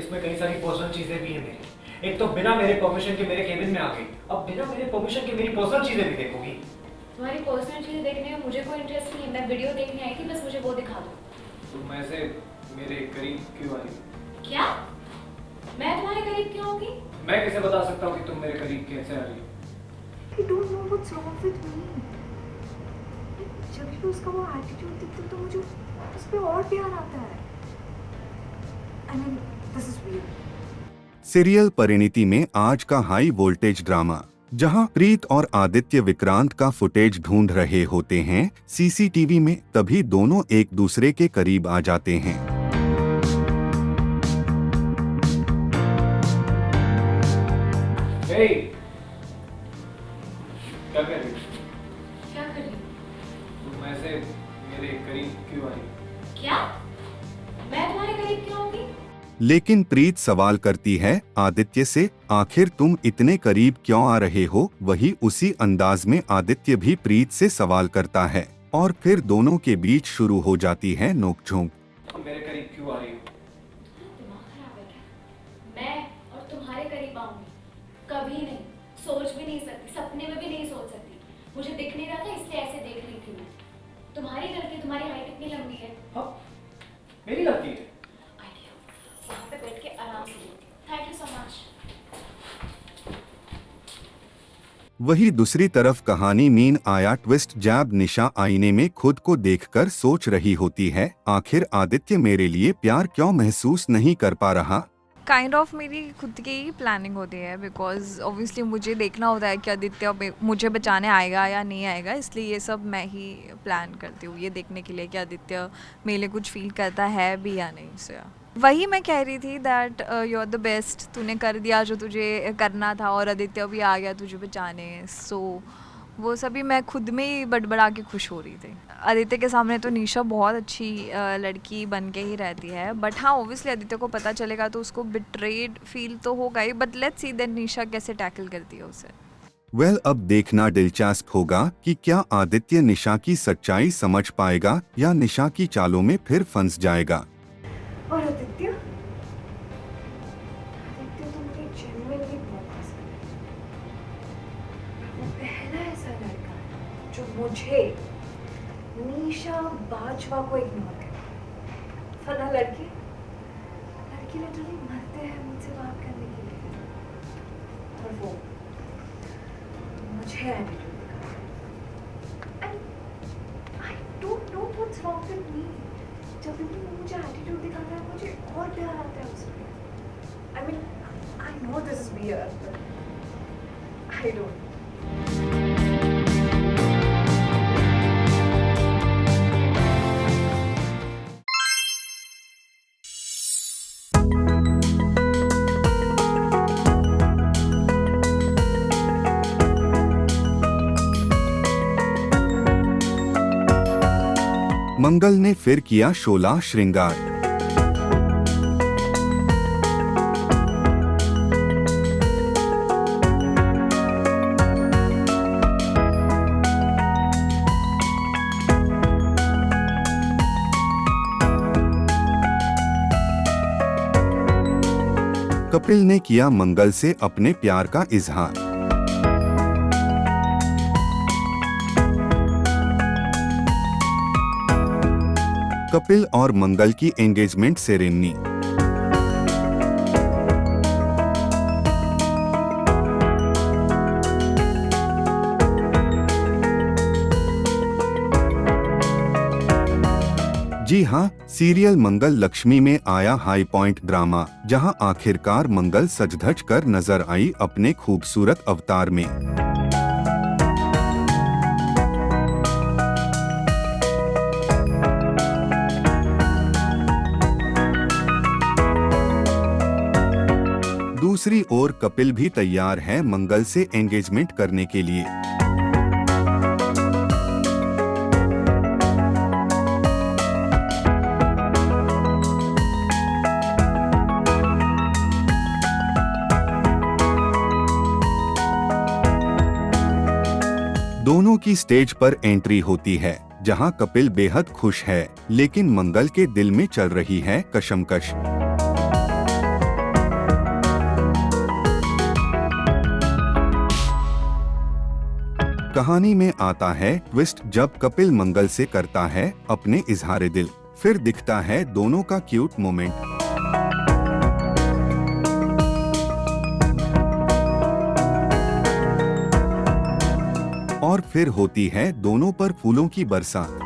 इसमें कई सारी पर्सनल चीजें भी हैं मेरी। एक तो बिना मेरे परमिशन के मेरे केबिन में आ गई, अब बिना मेरे परमिशन के मेरी पर्सनल चीजें भी देखोगी। तुम्हारी पर्सनल चीजें देखने में मुझे कोई इंटरेस्ट नहीं है, मैं वीडियो देखने आई थी, बस मुझे वो दिखा दो। तुम ऐसे मेरे करीब क्यों आ रही हो? क्या? मैं तुम्हारे करीब क्यों होगी? मैं कैसे बता सकता हूँ कि तुम मेरे करीब कैसे आ रही हो? I don't know what's wrong with me. जब भी उसका वो एटीट्यूड दिखता है तो मुझे उस पे और प्यार आता है। I mean, this is weird. Serial Parineeti में आज का हाई वोल्टेज ड्रामा, जहां प्रीत और आदित्य विक्रांत का फुटेज ढूंढ रहे होते हैं सीसीटीवी में, तभी दोनों एक दूसरे के करीब आ जाते हैं। Hey! क्या कर रही हो? क्या कर रही हो? तुम ऐसे मेरे करीब क्यों आ रही हो? क्या? मैं तुम्हारे करीब क्यों होगी? लेकिन प्रीत सवाल करती है आदित्य से, आखिर तुम इतने करीब क्यों आ रहे हो? वही उसी अंदाज में आदित्य भी प्रीत से सवाल करता है और फिर दोनों के बीच शुरू हो जाती है नोकझोंक। तुम मेरे करीब क्यों आ रही हो? दिमाग खराब है क्या? मैं और तुम्हारे करीब आऊंगी? कभी नहीं, सोच भी नहीं सकती, सपने में भी नहीं सोच सकती। मुझे दिख नहीं रहा था इसलिए ऐसे देख रही थी मैं। तुम्हारी गलती, तुम्हारी हाइट इतनी लंबी है। हाँ, मेरी गलती है। आइडिया, वहाँ पे बैठ के आराम से लेती। Thank you so much. वही दूसरी तरफ कहानी मीन आया ट्विस्ट जब निशा आईने में खुद को देखकर सोच रही होती है, आखिर आदित्य मेरे लिए प्यार क्यों महसूस नहीं कर पा रहा? काइंड ऑफ मेरी खुद की ही प्लानिंग होती है, बिकॉज ऑब्वियसली मुझे देखना होता है कि आदित्य मुझे बचाने आएगा या नहीं आएगा, इसलिए ये सब मैं ही प्लान करती हूँ ये देखने के लिए कि आदित्य मेरे लिए कुछ फील करता है भी या नहीं। से वही मैं कह रही थी that you are the best, तूने कर दिया जो तुझे करना था और आदित्य भी आ गया तुझे बचाने। सो वो सभी मैं खुद में ही बड़बड़ा के खुश हो रही थी। आदित्य के सामने तो निशा बहुत अच्छी लड़की बन के ही रहती है, बट हाँ ऑब्वियसली आदित्य को पता चलेगा तो उसको बिट्रेड फील तो होगा ही, बट लेट्स सी देन निशा कैसे टैकल करती है उसे। वेल, अब देखना दिलचस्प होगा कि क्या आदित्य निशा की सच्चाई समझ पाएगा या निशा की चालों में फिर फंस जाएगा। और आदित्य तो मुझे genuinely बहुत पसंद है। वो पहला ऐसा लड़का है जो मुझे निशा बाजवा को इग्नोर करे। वरना लड़के लिटरली मरते हैं मुझसे बात करने के लिए, और वो मुझे एटीट्यूड दिखाता है। I don't know what's wrong with me. जब भी वो मुझे एटीट्यूड दिखाता है मुझे और प्यार आता है उसमें। I mean, I know this is weird, but I don't. मंगल ने फिर किया शोला श्रृंगार। कपिल ने किया मंगल से अपने प्यार का इजहार। कपिल और मंगल की एंगेजमेंट सेरेमनी। जी हाँ, सीरियल मंगल लक्ष्मी में आया हाई पॉइंट ड्रामा, जहां आखिरकार मंगल सज-धज कर नजर आई अपने खूबसूरत अवतार में। दूसरी ओर कपिल भी तैयार है मंगल से एंगेजमेंट करने के लिए। दोनों की स्टेज पर एंट्री होती है, जहां कपिल बेहद खुश है, लेकिन मंगल के दिल में चल रही है कशमकश। कहानी में आता है ट्विस्ट जब कपिल मंगल से करता है अपने इजहार दिल। फिर दिखता है दोनों का क्यूट मोमेंट। और फिर होती है दोनों पर फूलों की बरसात।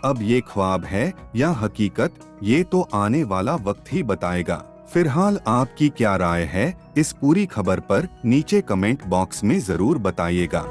अब ये ख्वाब है या हकीकत, ये तो आने वाला वक्त ही बताएगा। फिलहाल आपकी क्या राय है इस पूरी खबर पर नीचे कमेंट बॉक्स में जरूर बताइएगा।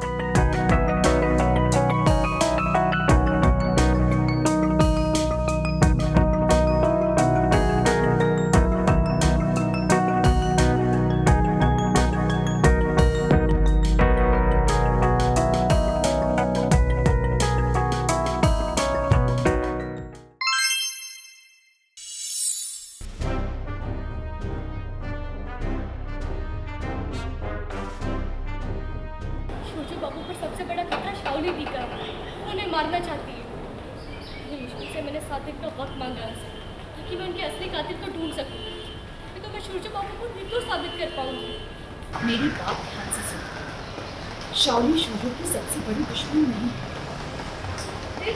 छोटू बाबू पर सबसे बड़ा खतरा शाओली दी का है। वो उन्हें मारना चाहती है। ये मुश्किल से मैंने 7 दिन का वक्त मांगा उनसे ताकि मैं उनके असली कातिल को ढूंढ सकूं। तो मैं छोटू बाबू को निर्दोष साबित कर पाऊंगी। मेरी बात ध्यान से सुनो। शाओली शोजो की सबसे बड़ी दुश्मन नहीं है।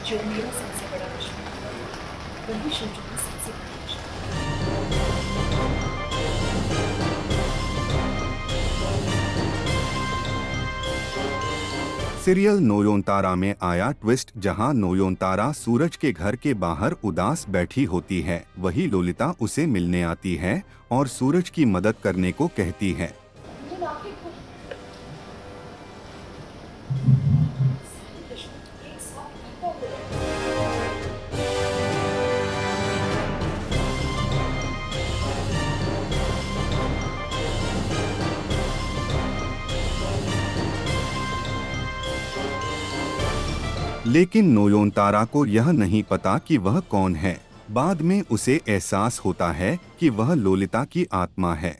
जो मेरा सबसे बड़ा दुश्मन है वही शोजो का सबसे बड़ा दुश्मन। सीरियल नोयोनतारा में आया ट्विस्ट, जहां नोयोनतारा सूरज के घर के बाहर उदास बैठी होती है, वही लोलिता उसे मिलने आती है और सूरज की मदद करने को कहती है। लेकिन नोयोनतारा को यह नहीं पता कि वह कौन है। बाद में उसे एहसास होता है कि वह लोलिता की आत्मा है।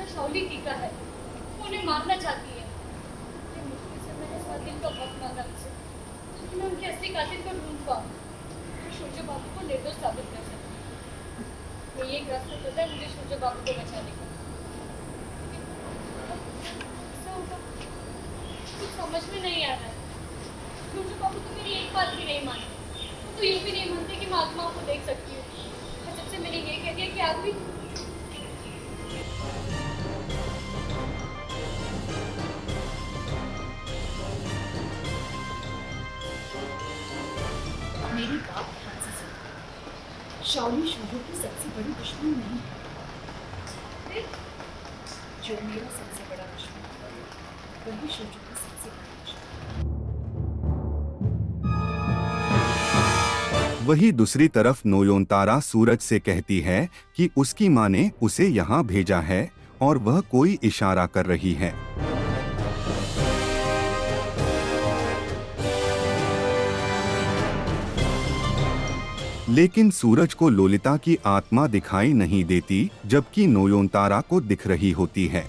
शाओली टीका है, वो उन्हें मारना चाहती है। मुश्किल से मैंने 7 दिन का वक्त मांगा उनसे ताकि मैं उनके असली कातिल को ढूंढ पाऊं। शोजो बाबू को निर्दोष साबित कर सकूं। ये एक रास्ता पता है मुझे शोजो बाबू को बचाने का। कुछ समझ में नहीं आ रहा है। शोजो बाबू तो मेरी एक बात भी नहीं मानते। वो तो ये भी नहीं मानते कि मैं आत्मा को देख सकती हूँ। और जब से मैंने ये कह दिया कि आदमी मेरी बात ध्यान से सुनो। शाओली शोजो की सबसे बड़ी दुश्मन नहीं है। जो मेरा सबसे बड़ा दुश्मन है वही शोजो का सबसे बड़ा दुश्मन। वही दूसरी तरफ नोयोनतारा सूरज से कहती है कि उसकी माँ ने उसे यहाँ भेजा है और वह कोई इशारा कर रही है। लेकिन सूरज को लोलिता की आत्मा दिखाई नहीं देती, जबकि नोयोनतारा को दिख रही होती है।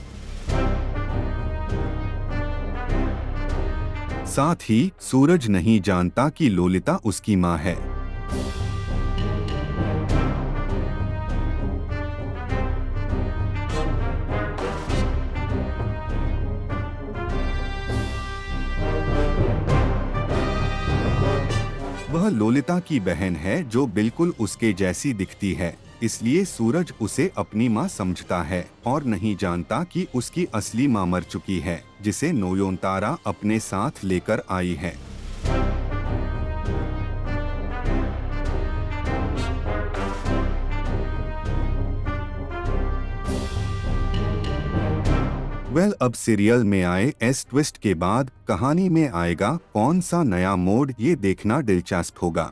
साथ ही सूरज नहीं जानता कि लोलिता उसकी माँ है। वह लोलिता की बहन है जो बिल्कुल उसके जैसी दिखती है, इसलिए सूरज उसे अपनी माँ समझता है और नहीं जानता कि उसकी असली माँ मर चुकी है, जिसे नोयोनतारा अपने साथ लेकर आई है। अब सीरियल में आए इस ट्विस्ट के बाद कहानी में आएगा कौन सा नया मोड़, ये देखना दिलचस्प होगा।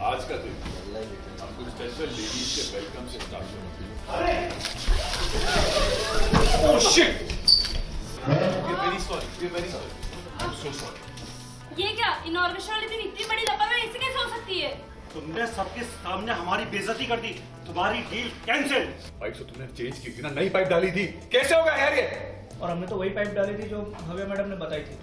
आज का दिन हम कुछ स्पेशल लेडीज के वेलकम से स्टार्ट करेंगे। shit! We're very sorry. We're very sorry. I'm so sorry. ये क्या इनॉर्गेशन वाले दिन इतनी बड़ी लापरवाही ऐसे कैसे हो सकती है? तुमने सबके सामने हमारी बेइज्जती कर दी। तुम्हारी डील कैंसिल। पाइप तो तुमने चेंज की थी ना, नई पाइप डाली थी। कैसे होगा यार ये? और हमने तो वही पाइप डाली थी जो भव्या मैडम ने बताई थी।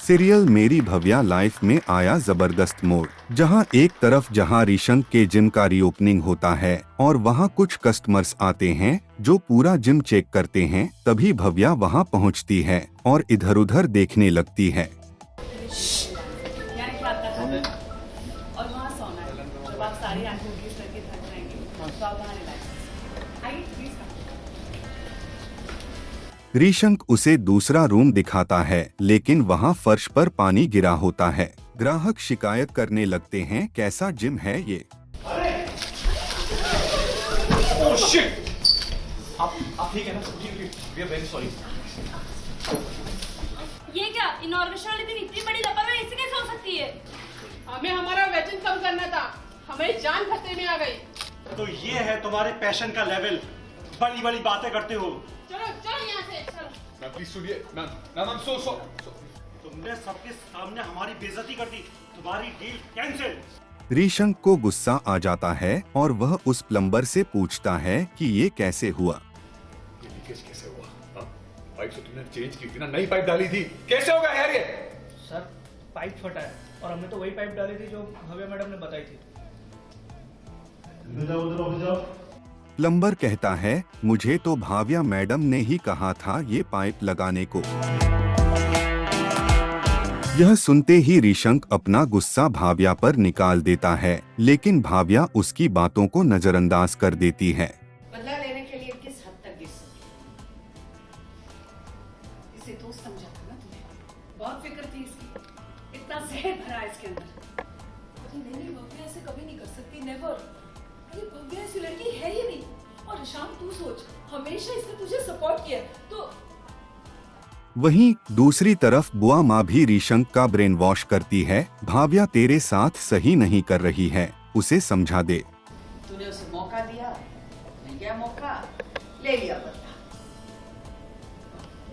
सीरियल मेरी भव्या लाइफ में आया जबरदस्त मोड़, जहां एक तरफ जहां ऋषंक के जिम का रीओपनिंग होता है और वहां कुछ कस्टमर्स आते हैं जो पूरा जिम चेक करते हैं, तभी भव्या वहां पहुंचती है और इधर-उधर देखने लगती है। यहाँ एक बात करना और वहाँ सोना है। जब आप सारी एक्टिविटीज करके थक जाएंगे तो आप वहाँ रिलैक्स आइए प्लीज। ऋषंक उसे दूसरा रूम दिखाता है, लेकिन वहां फर्श पर पानी गिरा होता है। ग्राहक शिकायत करने लगते हैं, कैसा जिम है ये। Oh shit! आप ठीक है ना? ठीक। We are very sorry. ये क्या इनॉर्गेशन वाले दिन इतनी बड़ी लापरवाही ऐसे कैसे हो सकती है? हमें हमारा वेतन कम करना था, हमें जान खतरे में आ गई। तो ये है तुम्हारे पैशन का लेवल। बड़ी बड़ी बातें करते हो। चलो चलो यहाँ से चलो। मैम प्लीज सुनिए। Ma'am I'm so sorry. तुमने सबके सामने हमारी बेइज्जती कर दी। तुम्हारी डील कैंसिल। ऋषंक को गुस्सा आ जाता है और वह उस प्लम्बर से पूछता है कि ये कैसे हुआ। ये लीकेज कैसे हुआ? हाँ? पाइप तो तुमने चेंज की थी ना, नई पाइप डाली थी। कैसे होगा यार ये? सर पाइप फटा है और हमने तो वही पाइप डाली थी जो भव्या मैडम ने बताई थी। प्लम्बर कहता है, मुझे तो भाव्या मैडम ने ही कहा था ये पाइप लगाने को। यह सुनते ही ऋषंक अपना गुस्सा भाव्या पर निकाल देता है, लेकिन भाव्या उसकी बातों को नजरअंदाज कर देती है। बदला लेने के लिए किस हद तक गिर सकती? इसे तो समझा था ना तुम्हें। बहुत फिक्र थी इसकी। इतना जहर भरा है इसके अंदर। अरे नहीं भव्या ऐसे कभी नहीं कर सकती, नेवर। अरे भव्या ऐसी लड़की है ही नहीं। और ईशान तू सोच, हमेशा इसने तुझे सपोर्ट किया, तो वहीं दूसरी तरफ बुआ माँ भी ऋषंक का ब्रेन वॉश करती है। भाव्या तेरे साथ सही नहीं कर रही है, उसे समझा दे। तूने उसे मौका दिया, मिल गया मौका, ले लिया बदला।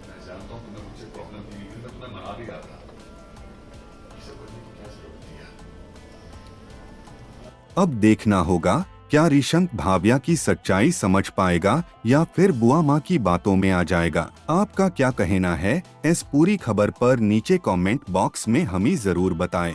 मैं जानता हूँ तुमने मुझसे प्रॉब्लम की, लेकिन मैं तुम्हें मना भी रहा था। इसे करने की क्या जरूरत थी यार? अब देखना होगा क्या ऋषंक भाव्या की सच्चाई समझ पाएगा या फिर बुआ माँ की बातों में आ जाएगा। आपका क्या कहना है इस पूरी खबर पर नीचे कमेंट बॉक्स में हमें जरूर बताएं।